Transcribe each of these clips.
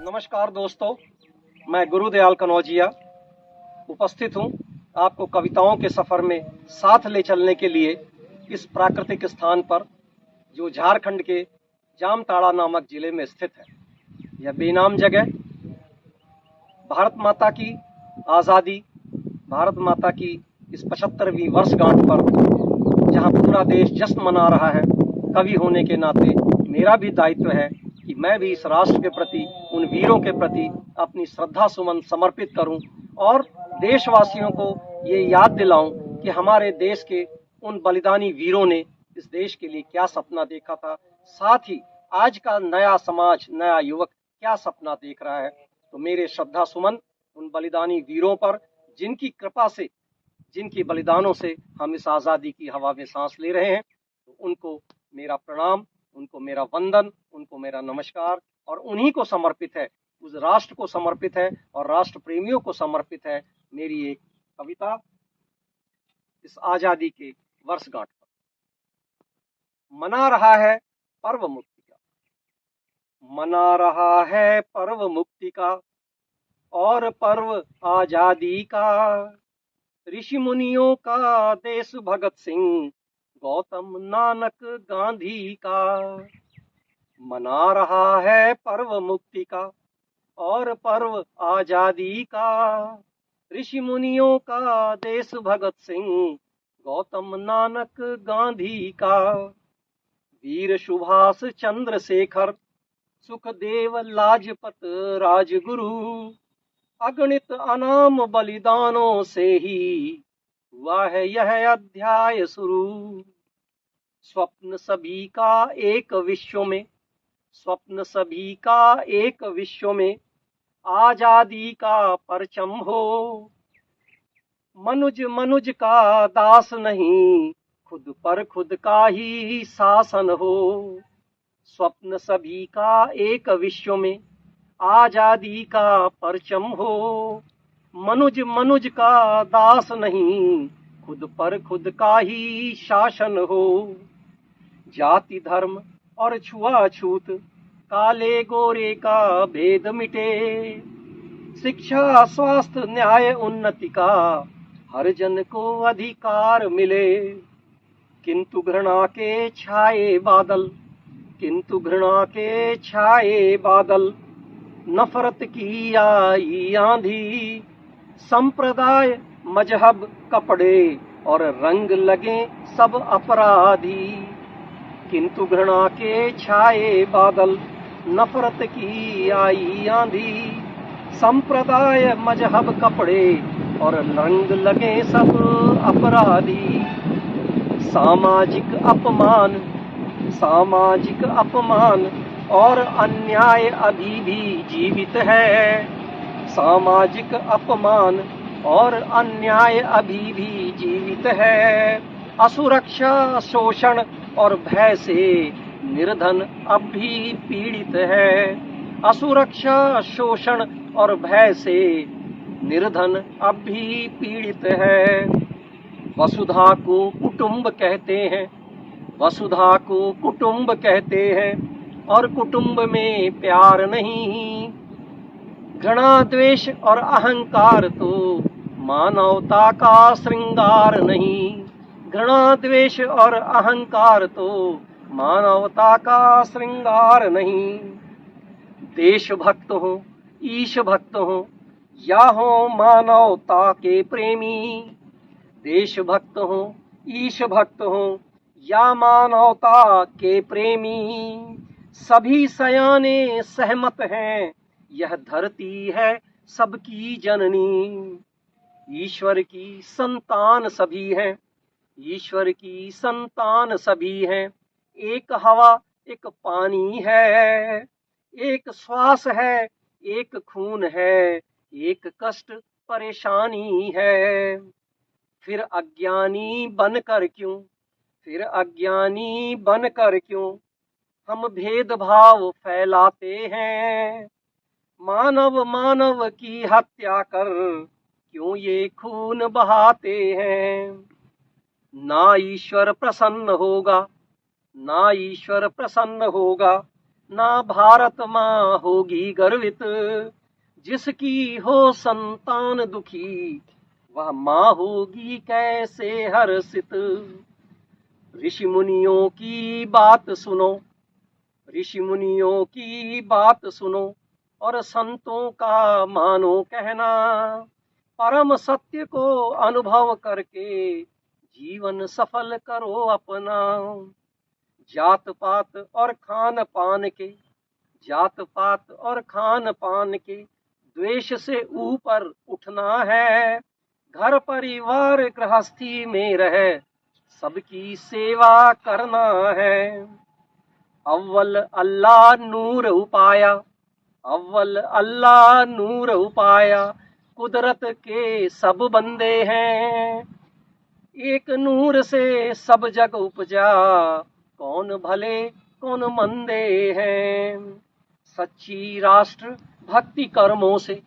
नमस्कार दोस्तों, मैं गुरुदयाल कनौजिया उपस्थित हूँ आपको कविताओं के सफ़र में साथ ले चलने के लिए इस प्राकृतिक स्थान पर, जो झारखंड के जामताड़ा नामक जिले में स्थित है। यह बेनाम जगह भारत माता की आज़ादी, भारत माता की इस 75वीं वर्षगांठ पर जहाँ पूरा देश जश्न मना रहा है, कवि होने के नाते मेरा भी दायित्व है कि मैं भी इस राष्ट्र के प्रति, उन वीरों के प्रति अपनी श्रद्धा सुमन समर्पित करूं और देशवासियों को ये याद दिलाऊं कि हमारे देश के उन बलिदानी वीरों ने इस देश के लिए क्या सपना देखा था, साथ ही आज का नया समाज, नया युवक क्या सपना देख रहा है। तो मेरे श्रद्धा सुमन उन बलिदानी वीरों पर, जिनकी कृपा से, जिनके बलिदानों से हम इस आज़ादी की हवा में सांस ले रहे हैं, तो उनको मेरा प्रणाम, उनको मेरा वंदन, उनको मेरा नमस्कार, और उन्हीं को समर्पित है, उस राष्ट्र को समर्पित है और राष्ट्र प्रेमियों को समर्पित है मेरी एक कविता इस आज़ादी के वर्षगांठ पर। मना रहा है पर्व मुक्ति का, मना रहा है पर्व मुक्ति का और पर्व आज़ादी का, ऋषि मुनियों का, देश भगत सिंह, गौतम नानक गांधी का। मना रहा है पर्व मुक्ति का और पर्व आज़ादी का, ऋषि मुनियों का, देश भगत सिंह, गौतम नानक गांधी का। वीर सुभाष चंद्रशेखर, सुखदेव, लाजपत राजगुरु, अगणित अनाम बलिदानों से ही हुआ है यह अध्याय शुरू। स्वप्न सभी का एक विश्व में, स्वप्न सभी का एक विश्व में, आजादी का परचम हो। मनुज मनुज का दास नहीं, खुद पर खुद का ही शासन हो। स्वप्न सभी का एक विश्व में, आजादी का परचम हो। मनुज मनुज का दास नहीं, खुद पर खुद का ही शासन हो। जाति धर्म और छुआछूत, काले गोरे का भेद मिटे। शिक्षा स्वास्थ्य न्याय उन्नति का हर जन को अधिकार मिले। किंतु घृणा के छाए बादल, किंतु घृणा के छाए बादल, नफरत की आई आंधी। संप्रदाय मजहब कपड़े और रंग लगे सब अपराधी। किंतु घृणा के छाए बादल, नफरत की आई आंधी। संप्रदाय मजहब कपड़े और रंग लगे सब अपराधी। सामाजिक अपमान, सामाजिक अपमान और अन्याय अभी भी जीवित है। सामाजिक अपमान और अन्याय अभी भी जीवित है। असुरक्षा, शोषण और भय से निर्धन अब भी पीड़ित है। असुरक्षा, शोषण और भय से निर्धन अब भी पीड़ित है। वसुधा को कुटुंब कहते हैं, वसुधा को कुटुंब कहते हैं, और कुटुंब में प्यार नहीं। घृणा द्वेष और अहंकार तो मानवता का श्रृंगार नहीं। घृणा द्वेष और अहंकार तो मानवता का श्रृंगार नहीं। देशभक्त हो, ईश भक्त हो, या हो मानवता के प्रेमी। देशभक्त हो, ईश भक्त हो, या मानवता के प्रेमी। सभी सयाने सहमत हैं, यह धरती है सबकी जननी। ईश्वर की संतान सभी हैं, ईश्वर की संतान सभी हैं। एक हवा, एक पानी है, एक श्वास है, एक खून है, एक कष्ट परेशानी है। फिर अज्ञानी बनकर क्यों, फिर अज्ञानी बनकर क्यों हम भेदभाव फैलाते हैं। मानव मानव की हत्या कर क्यों ये खून बहाते हैं। ना ईश्वर प्रसन्न होगा, ना ईश्वर प्रसन्न होगा, ना भारत माँ होगी गर्वित, जिसकी हो संतान दुखी, वह माँ होगी कैसे हर्षित। ऋषि मुनियों की बात सुनो, ऋषि मुनियों की बात सुनो, और संतों का मानो कहना। परम सत्य को अनुभव करके जीवन सफल करो अपना। जात पात और खान पान के, जात पात और खान पान के द्वेष से ऊपर उठना है। घर परिवार गृहस्थी में रह सबकी सेवा करना है। अव्वल अल्लाह नूर उपाया, अव्वल अल्लाह नूर उपाया, कुदरत के सब बंदे हैं। एक नूर से सब जग उपजा, कौन भले कौन मंदे हैं। सच्ची राष्ट्र भक्ति कर्मों से,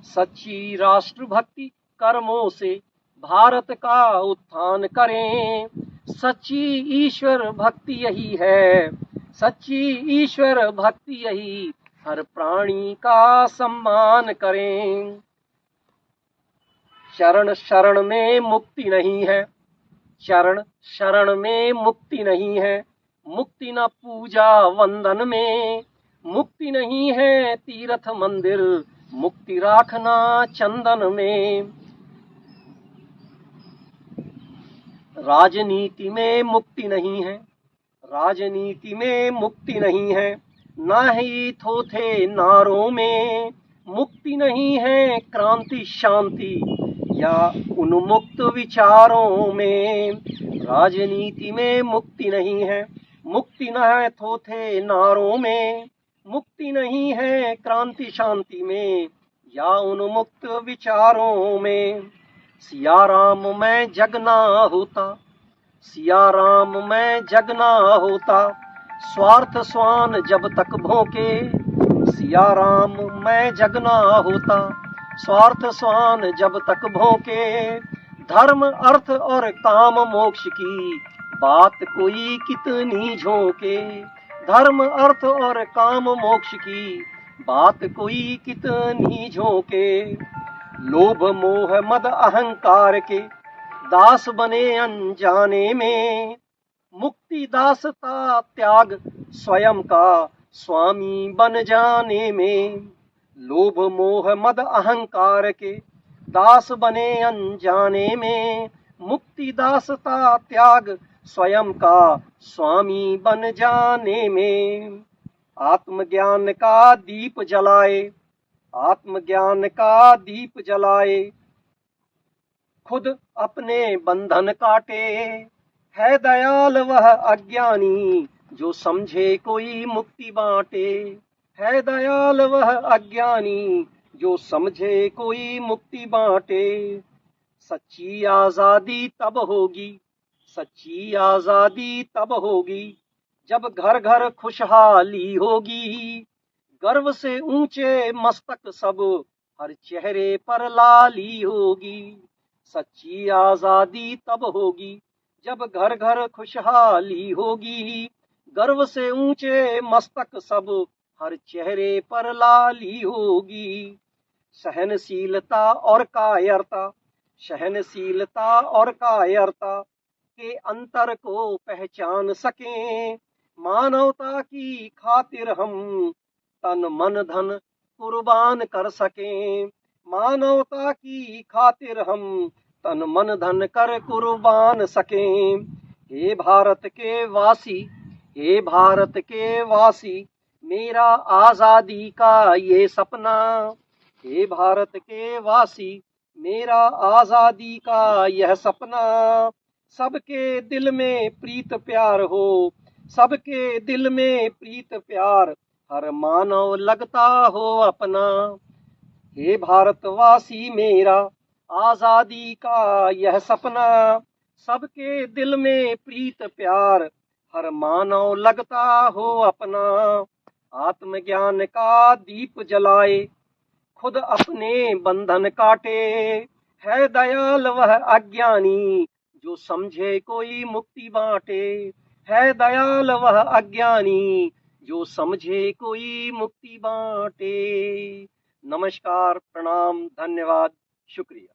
सच्ची राष्ट्र भक्ति कर्मों से भारत का उत्थान करें। सच्ची ईश्वर भक्ति यही है, सच्ची ईश्वर भक्ति यही, हर प्राणी का सम्मान करें। शरण शरण में मुक्ति नहीं है, चरण शरण में मुक्ति नहीं है। मुक्ति न पूजा वंदन में, मुक्ति नहीं है तीर्थ मंदिर, मुक्ति राखना चंदन में। राजनीति में मुक्ति नहीं है, राजनीति में मुक्ति नहीं है। ना ही थोथे नारों में, मुक्ति नहीं है क्रांति शांति या उन्मुक्त विचारों में। राजनीति में मुक्ति नहीं है, मुक्ति न है थोथे नारों में, मुक्ति नहीं है क्रांति शांति में या उन्मुक्त विचारों में। सिया राम मैं जगना होता, सिया राम मैं जगना होता, स्वार्थ स्वान जब तक भोंके। सिया राम मैं जगना होता, स्वार्थ स्वान जब तक भोंके। धर्म अर्थ और काम मोक्ष की बात कोई कितनी झोंके। धर्म अर्थ और काम मोक्ष की बात कोई कितनी झोंके। लोभ मोह मद अहंकार के दास बने अनजाने में, मुक्ति दासता त्याग स्वयं का स्वामी बन जाने में। लोभ मोह मद अहंकार के दास बने अनजाने में, मुक्ति दासता त्याग स्वयं का स्वामी बन जाने में। आत्मज्ञान का दीप जलाए, आत्मज्ञान का दीप जलाए, खुद अपने बंधन काटे। है दयाल वह अज्ञानी जो समझे कोई मुक्ति बांटे। है दयाल वह अज्ञानी जो समझे कोई मुक्ति बांटे। सच्ची आजादी तब होगी, सच्ची आजादी तब होगी, जब घर घर खुशहाली होगी। गर्व से ऊंचे मस्तक सब, हर चेहरे पर लाली होगी। सच्ची आजादी तब होगी जब घर घर खुशहाली होगी। गर्व से ऊंचे मस्तक सब, हर चेहरे पर लाली होगी। सहनशीलता और कायरता, सहनशीलता और कायरता के अंतर को पहचान सकें। मानवता की खातिर हम तन मन धन कुर्बान कर सकें। मानवता की खातिर हम तन मन धन कर कुर्बान सकें। हे भारत के वासी, हे भारत के वासी, मेरा आजादी का ये सपना। हे भारत के वासी, मेरा आजादी का यह सपना। सबके दिल में प्रीत प्यार हो, सबके दिल में प्रीत प्यार, हर मानव लगता हो अपना। हे भारतवासी मेरा आजादी का यह सपना। सबके दिल में प्रीत प्यार, हर मानव लगता हो अपना। आत्मज्ञान का दीप जलाए, खुद अपने बंधन काटे। है दयाल वह अज्ञानी जो समझे कोई मुक्ति बांटे। है दयाल वह अज्ञानी जो समझे कोई मुक्ति बांटे। नमस्कार, प्रणाम, धन्यवाद, शुक्रिया।